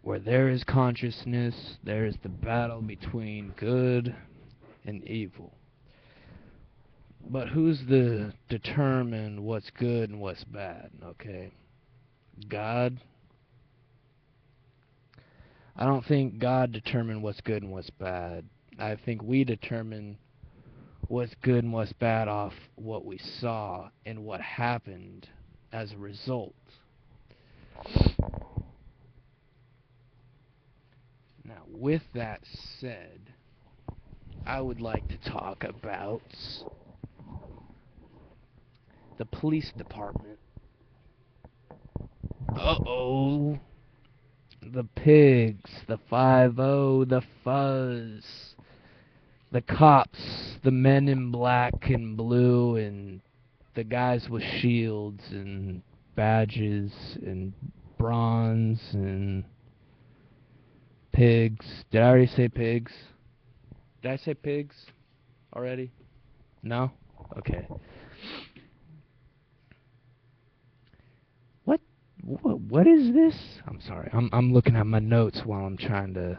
Where there is consciousness, there is the battle between good and evil. But who's to determine what's good and what's bad, okay? God? I don't think God determined what's good and what's bad. I think we determine what's good and what's bad off what we saw and what happened as a result. Now, with that said, I would like to talk about the police department. Uh-oh. The pigs, the 5-0, the fuzz, the cops, the men in black and blue, and the guys with shields and badges and bronze and pigs. Did I already say pigs? Did I say pigs already? No? Okay. What is this? I'm sorry. I'm looking at my notes while I'm trying to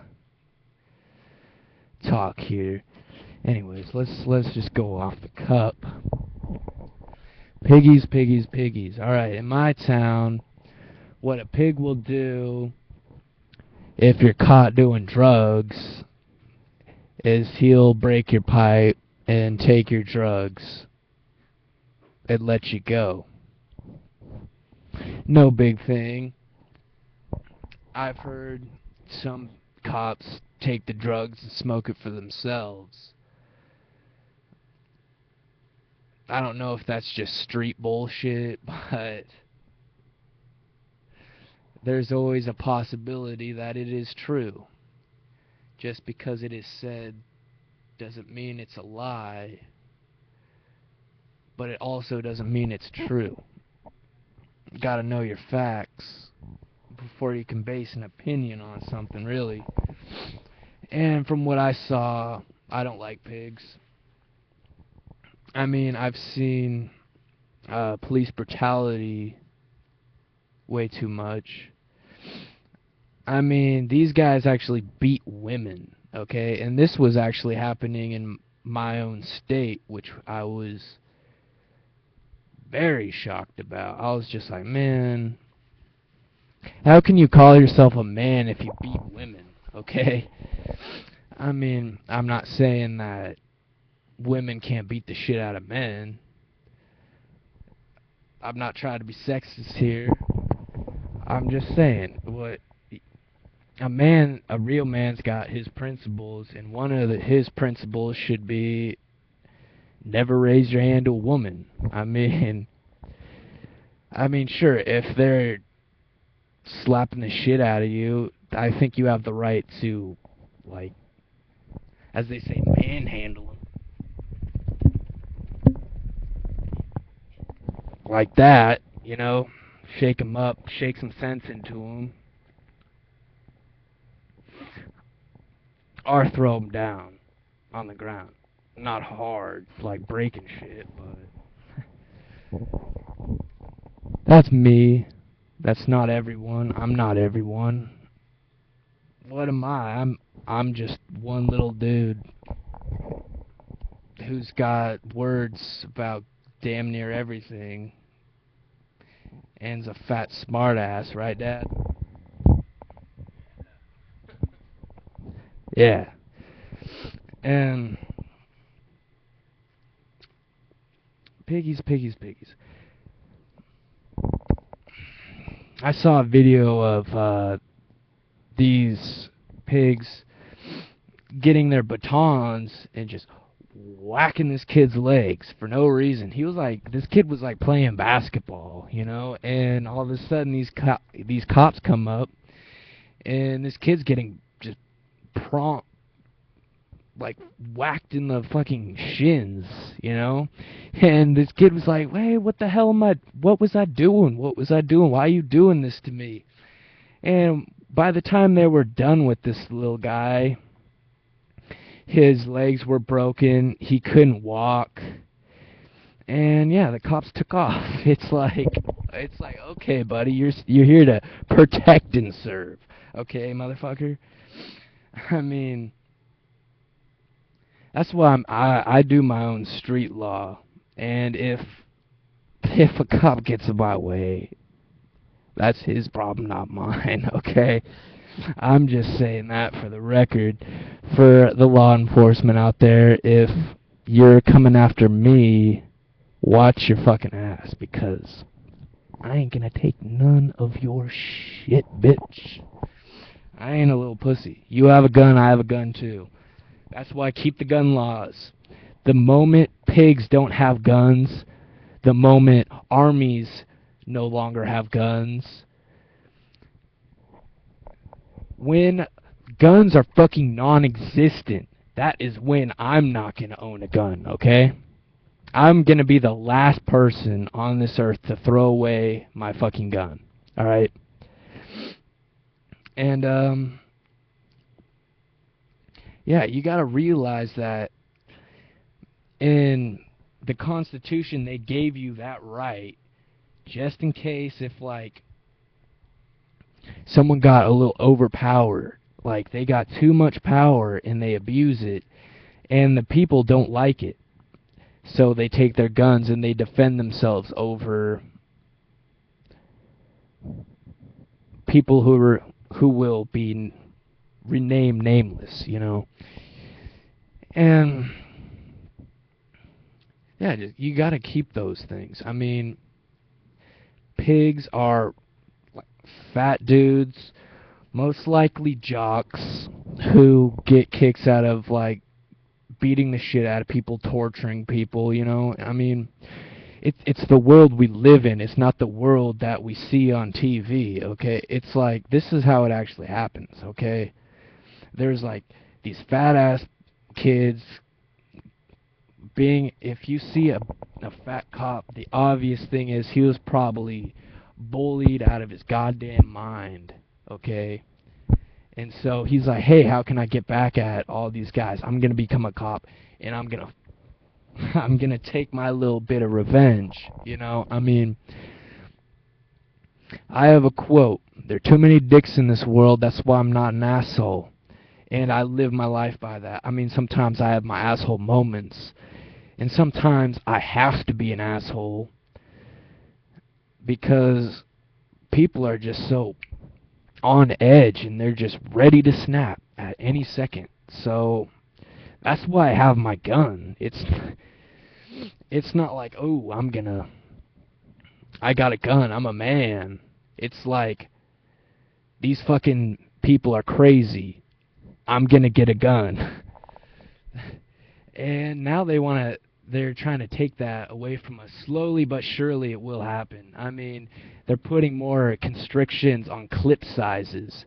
talk here. Anyways, let's just go off the cup. Piggies, piggies, piggies. All right, in my town, what a pig will do if you're caught doing drugs is he'll break your pipe and take your drugs and let you go. No big thing. I've heard some cops take the drugs and smoke it for themselves. I don't know if that's just street bullshit, but there's always a possibility that it is true. Just because it is said doesn't mean it's a lie, but it also doesn't mean it's true. You gotta know your facts before you can base an opinion on something, really. And from what I saw, I don't like pigs. I mean, I've seen police brutality way too much. I mean, these guys actually beat women, okay? And this was actually happening in my own state, which I was very shocked about. I was just like, man, how can you call yourself a man if you beat women, okay? I mean, I'm not saying that women can't beat the shit out of men. I'm not trying to be sexist here. I'm just saying, what a real man's got his principles, and one of his principles should be never raise your hand to a woman. I mean, sure, if they're slapping the shit out of you, I think you have the right to, like, as they say, manhandle them. Like that, you know, shake them up, shake some sense into them. Or throw them down on the ground. Not hard, like breaking shit, but that's me. That's not everyone. I'm not everyone. What am I? I'm just one little dude who's got words about damn near everything and's a fat smartass, right, Dad? Yeah. And piggies, piggies, piggies. I saw a video of these pigs getting their batons and just whacking this kid's legs for no reason. This kid was like playing basketball, you know, and all of a sudden these cops come up and this kid's getting just like whacked in the fucking shins, you know? And this kid was like, "Hey, what the hell what was I doing? What was I doing? Why are you doing this to me?" And by the time they were done with this little guy, his legs were broken, he couldn't walk. And yeah, the cops took off. It's like, okay, buddy, you're here to protect and serve. Okay, motherfucker? I mean, that's why I do my own street law. And if a cop gets in my way, that's his problem, not mine, okay? I'm just saying that for the record. For the law enforcement out there, if you're coming after me, watch your fucking ass, because I ain't gonna take none of your shit, bitch. I ain't a little pussy. You have a gun, I have a gun too. That's why I keep the gun laws. The moment pigs don't have guns, the moment armies no longer have guns, when guns are fucking non-existent, that is when I'm not gonna own a gun, okay? I'm gonna be the last person on this earth to throw away my fucking gun, alright? And, yeah, you gotta realize that in the Constitution they gave you that right just in case if, like, someone got a little overpowered, like they got too much power and they abuse it, and the people don't like it. So they take their guns and they defend themselves over people who will be renamed nameless, you know. And yeah, just, you got to keep those things. I mean, pigs are like fat dudes, most likely jocks who get kicks out of like beating the shit out of people, torturing people, you know. I mean, it's the world we live in. It's not the world that we see on TV, okay? It's like, this is how it actually happens, okay? There's like these fat ass kids being, if you see a fat cop, the obvious thing is he was probably bullied out of his goddamn mind, okay? And so he's like, hey, how can I get back at all these guys? I'm going to become a cop, and I'm going to take my little bit of revenge, you know? I mean, I have a quote. There are too many dicks in this world, that's why I'm not an asshole. And I live my life by that. I mean, sometimes I have my asshole moments, and sometimes I have to be an asshole because people are just so on edge and they're just ready to snap at any second. So that's why I have my gun. It's not like, oh, I got a gun, I'm a man. It's like, these fucking people are crazy, I'm gonna get a gun. And now they're trying to take that away from us. Slowly but surely it will happen. I mean, they're putting more constrictions on clip sizes.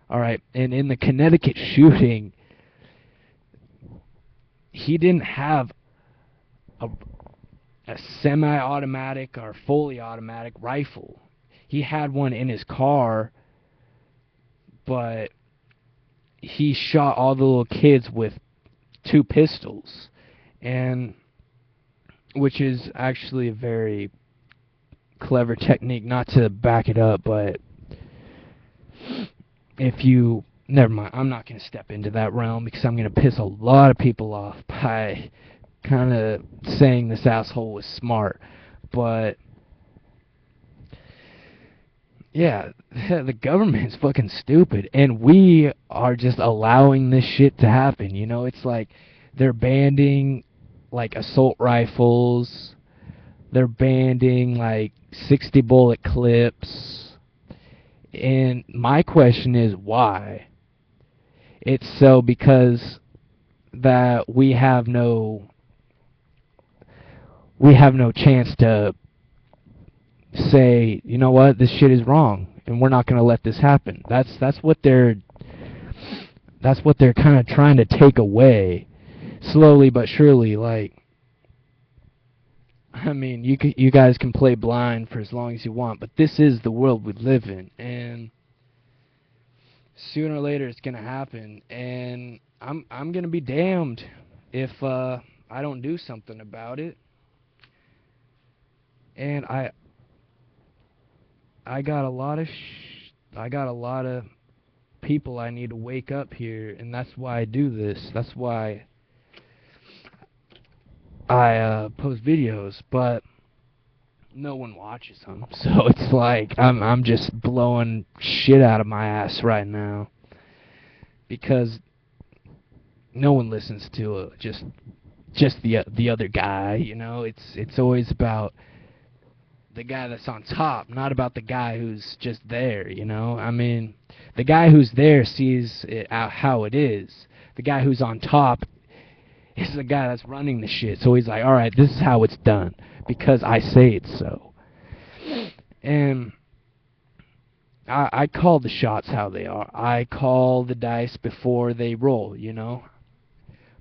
Alright, and in the Connecticut shooting, he didn't have a semi-automatic or fully automatic rifle. He had one in his car, but he shot all the little kids with 2 pistols, and which is actually a very clever technique, not to back it up, but if you, never mind, I'm not going to step into that realm because I'm going to piss a lot of people off by kind of saying this asshole was smart. But yeah, the government's fucking stupid, and we are just allowing this shit to happen, you know? It's like they're banning like assault rifles, they're banning like 60 bullet clips, and my question is why? It's so because that we have no chance to say, you know what, this shit is wrong, and we're not going to let this happen. That's what they're kind of trying to take away, slowly but surely. Like, I mean, you guys can play blind for as long as you want, but this is the world we live in, and sooner or later it's going to happen, and I'm going to be damned if I don't do something about it. And I got a lot of people I need to wake up here, and that's why I do this. That's why I post videos, but no one watches them. So it's like I'm just blowing shit out of my ass right now because no one listens to just the other guy, you know. It's always about the guy that's on top, not about the guy who's just there, you know. I mean, the guy who's there sees it how it is. The guy who's on top is the guy that's running the shit. So he's like, all right, this is how it's done because I say it's so. And I call the shots how they are. I call the dice before they roll, you know.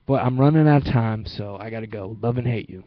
But I'm running out of time, so I gotta go. Love and hate you.